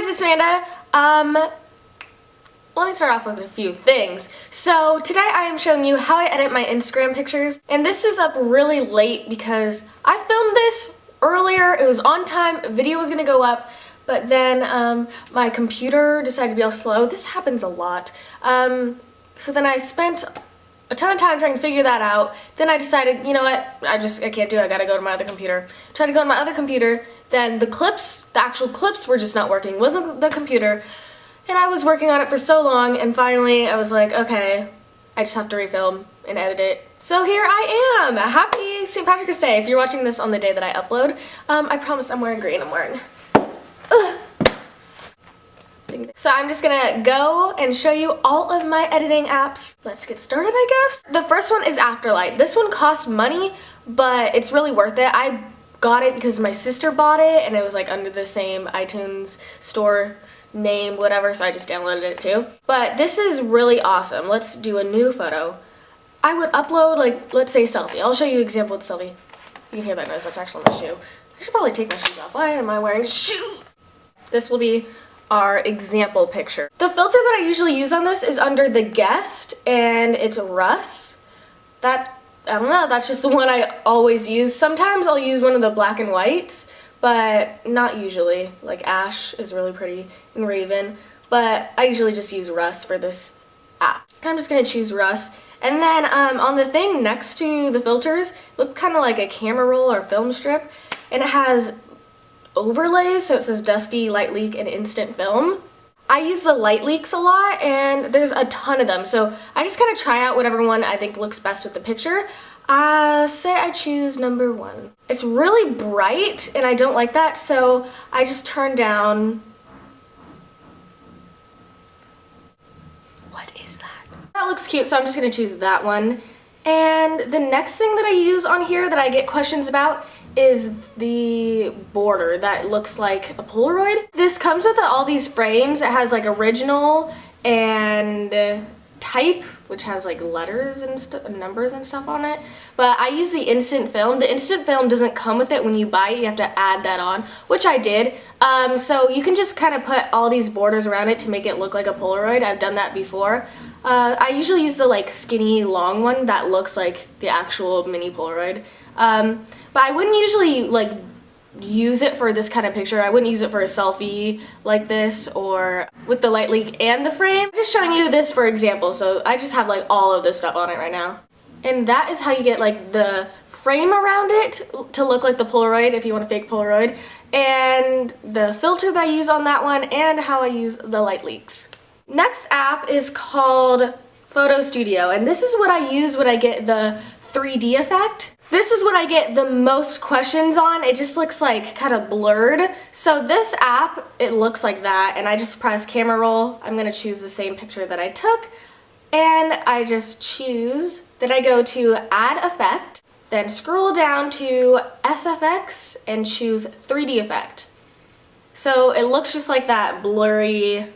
Hey guys, it's Amanda. Let me start off with a few things. So today I am showing you how I edit my Instagram pictures, and this is up really late because I filmed this earlier. It was on time, video was gonna go up, but then my computer decided to be all slow. This happens a lot. So then I spent a ton of time trying to figure that out. Then I decided, you know what, I can't do it, I gotta go to my other computer. Tried to go to my other computer, then the actual clips were just not working. It wasn't the computer. And I was working on it for so long, and finally I was like, okay, I just have to refilm and edit it. So here I am! Happy St. Patrick's Day if you're watching this on the day that I upload. I promise I'm wearing green, I'm wearing. So I'm just gonna go and show you all of my editing apps. Let's get started, I guess. The first one is Afterlight. This one costs money, but it's really worth it. I got it because my sister bought it, and it was like under the same iTunes store name, whatever, so I just downloaded it too. But this is really awesome. Let's do a new photo. I would upload, like, let's say selfie. I'll show you an example with selfie. You can hear that noise, that's actually my shoe. I should probably take my shoes off. Why am I wearing shoes? This will be our example picture. The filter that I usually use on this is under the guest, and it's Russ. I don't know, that's just the one I always use. Sometimes I'll use one of the black and whites, but not usually. Like Ash is really pretty and Raven, but I usually just use Russ for this app. I'm just gonna choose Russ. And then on the thing next to the filters, it looks kind of like a camera roll or film strip, and it has overlays, so it says Dusty, Light Leak, and Instant Film. I use the Light Leaks a lot, and there's a ton of them, so I just kind of try out whatever one I think looks best with the picture. Say I choose number 1. It's really bright, and I don't like that, so I just turn down. What is that? That looks cute, so I'm just gonna choose that one. And the next thing that I use on here that I get questions about is the border that looks like a Polaroid. This comes with all these frames. It has like original and type, which has like letters and numbers and stuff on it. But I use the instant film. The instant film doesn't come with it when you buy it. You have to add that on, which I did. So you can just kind of put all these borders around it to make it look like a Polaroid. I've done that before. I usually use the like skinny long one that looks like the actual mini Polaroid. But I wouldn't usually like use it for this kind of picture. I wouldn't use it for a selfie like this or with the Light Leak and the frame. I'm just showing you this for example, so I just have like all of this stuff on it right now. And that is how you get like the frame around it to look like the Polaroid if you want a fake Polaroid, and the filter that I use on that one, and how I use the Light Leaks. Next app is called Photo Studio, and this is what I use when I get the 3D effect. This is what I get the most questions on. It just looks like kind of blurred. So this app, it looks like that, and I just press camera roll. I'm gonna choose the same picture that I took, and I just choose, then I go to add effect, then scroll down to SFX and choose 3D effect. So it looks just like that blurry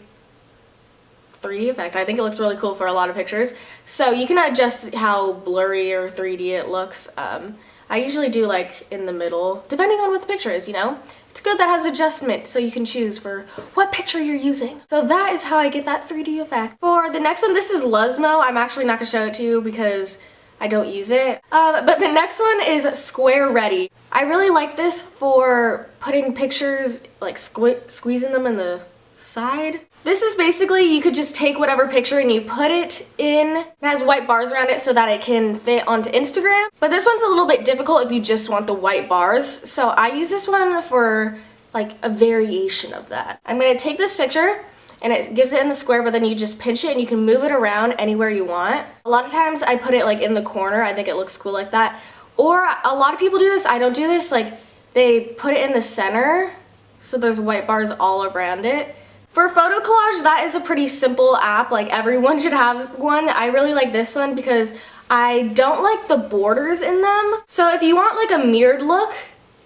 3D effect. I think it looks really cool for a lot of pictures. So you can adjust how blurry or 3D it looks. I usually do like in the middle, depending on what the picture is, you know? It's good that has adjustment so you can choose for what picture you're using. So that is how I get that 3D effect. For the next one, this is Luzmo. I'm actually not gonna show it to you because I don't use it. But the next one is Square Ready. I really like this for putting pictures, like squeezing them in the side. This is basically, you could just take whatever picture and you put it in. It has white bars around it so that it can fit onto Instagram. But this one's a little bit difficult if you just want the white bars. So I use this one for like a variation of that. I'm gonna take this picture and it gives it in the square, but then you just pinch it and you can move it around anywhere you want. A lot of times I put it like in the corner. I think it looks cool like that. Or a lot of people do this, I don't do this, like they put it in the center so there's white bars all around it. For photo collage, that is a pretty simple app. Like everyone should have one. I really like this one because I don't like the borders in them. So if you want like a mirrored look,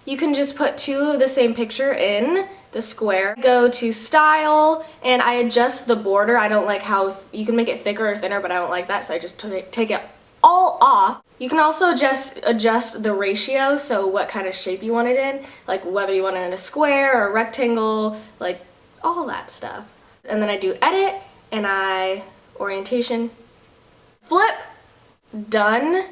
you can just put 2 of the same picture in the square. Go to style and I adjust the border. I don't like how you can make it thicker or thinner, but I don't like that, so I just take it all off. You can also just adjust the ratio, so what kind of shape you want it in, like whether you want it in a square or a rectangle, like all that stuff. And then I do edit, and I orientation, flip, done,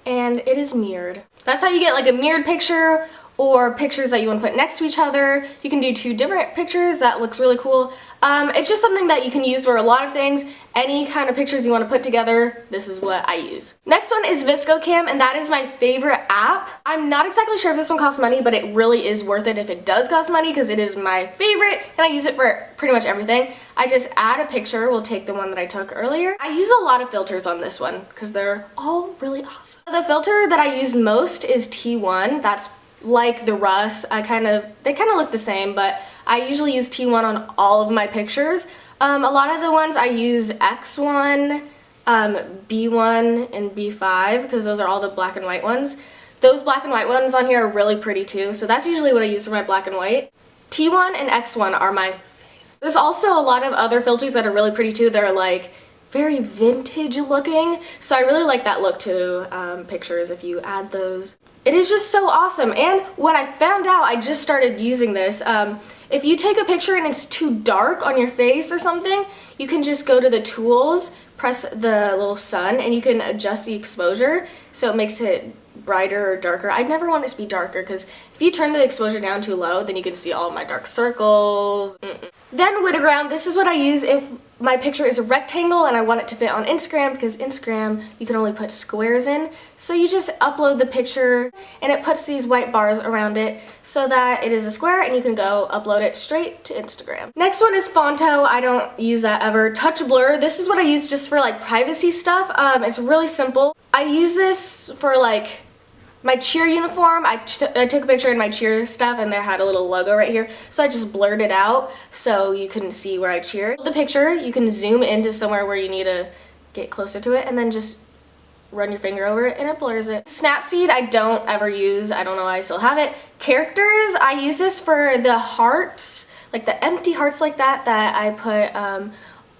and it is mirrored. That's how you get like a mirrored picture or pictures that you want to put next to each other. You can do 2 different pictures. That looks really cool. It's just something that you can use for a lot of things. Any kind of pictures you want to put together, this is what I use. Next one is VSCOcam, and that is my favorite app. I'm not exactly sure if this one costs money, but it really is worth it if it does cost money because it is my favorite and I use it for pretty much everything. I just add a picture. We'll take the one that I took earlier. I use a lot of filters on this one because they're all really awesome. The filter that I use most is T1. That's like the Russ. They kind of look the same, but I usually use T1 on all of my pictures. A lot of the ones I use X1, B1, and B5 because those are all the black and white ones. Those black and white ones on here are really pretty too, so that's usually what I use for my black and white. T1 and X1 are my favorite. There's also a lot of other filters that are really pretty too. They're like very vintage looking, so I really like that look to pictures if you add those. It is just so awesome, and when I found out, I just started using this. If you take a picture and it's too dark on your face or something, you can just go to the tools, press the little sun, and you can adjust the exposure so it makes it brighter or darker. I never want it to be darker because if you turn the exposure down too low, then you can see all of my dark circles. Then Whittagram, this is what I use if my picture is a rectangle and I want it to fit on Instagram because Instagram you can only put squares in. So you just upload the picture and it puts these white bars around it so that it is a square and you can go upload it straight to Instagram. Next one is Fonto. I don't use that ever. Touch Blur. This is what I use just for like privacy stuff. It's really simple. I use this for like my cheer uniform. I took a picture in my cheer stuff and there had a little logo right here, so I just blurred it out so you couldn't see where I cheered. The picture, you can zoom into somewhere where you need to get closer to it and then just run your finger over it and it blurs it. Snapseed I don't ever use. I don't know why I still have it. Characters, I use this for the hearts, like the empty hearts like that I put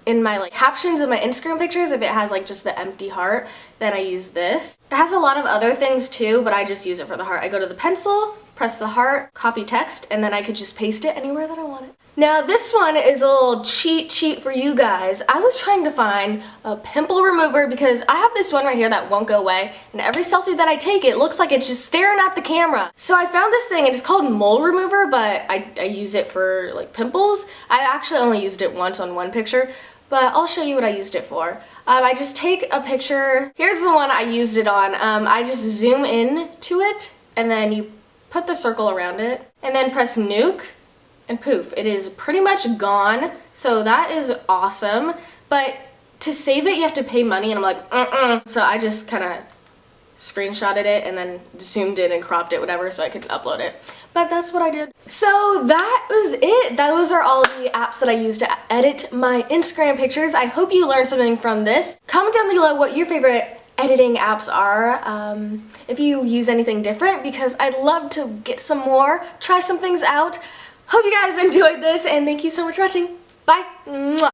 in my like captions of my Instagram pictures. If it has like just the empty heart, then I use this. It has a lot of other things too, but I just use it for the heart. I go to the pencil, press the heart, copy text, and then I could just paste it anywhere that I want it. Now this one is a little cheat sheet for you guys. I was trying to find a pimple remover because I have this one right here that won't go away, and every selfie that I take it looks like it's just staring at the camera. So I found this thing and it's called mole remover, but I use it for like pimples. I actually only used it once on one picture, but I'll show you what I used it for. I just take a picture. Here's the one I used it on. I just zoom in to it and then you put the circle around it and then press nuke and poof, it is pretty much gone. So that is awesome, but to save it you have to pay money and I'm like so I just kind of screenshotted it and then zoomed in and cropped it, whatever, so I could upload it. But that's what I did. So that was it. Those are all the apps that I use to edit my Instagram pictures. I hope you learned something from this. Comment down below what your favorite editing apps are, if you use anything different, because I'd love to get some more, try some things out. Hope you guys enjoyed this, and thank you so much for watching. Bye! Mwah.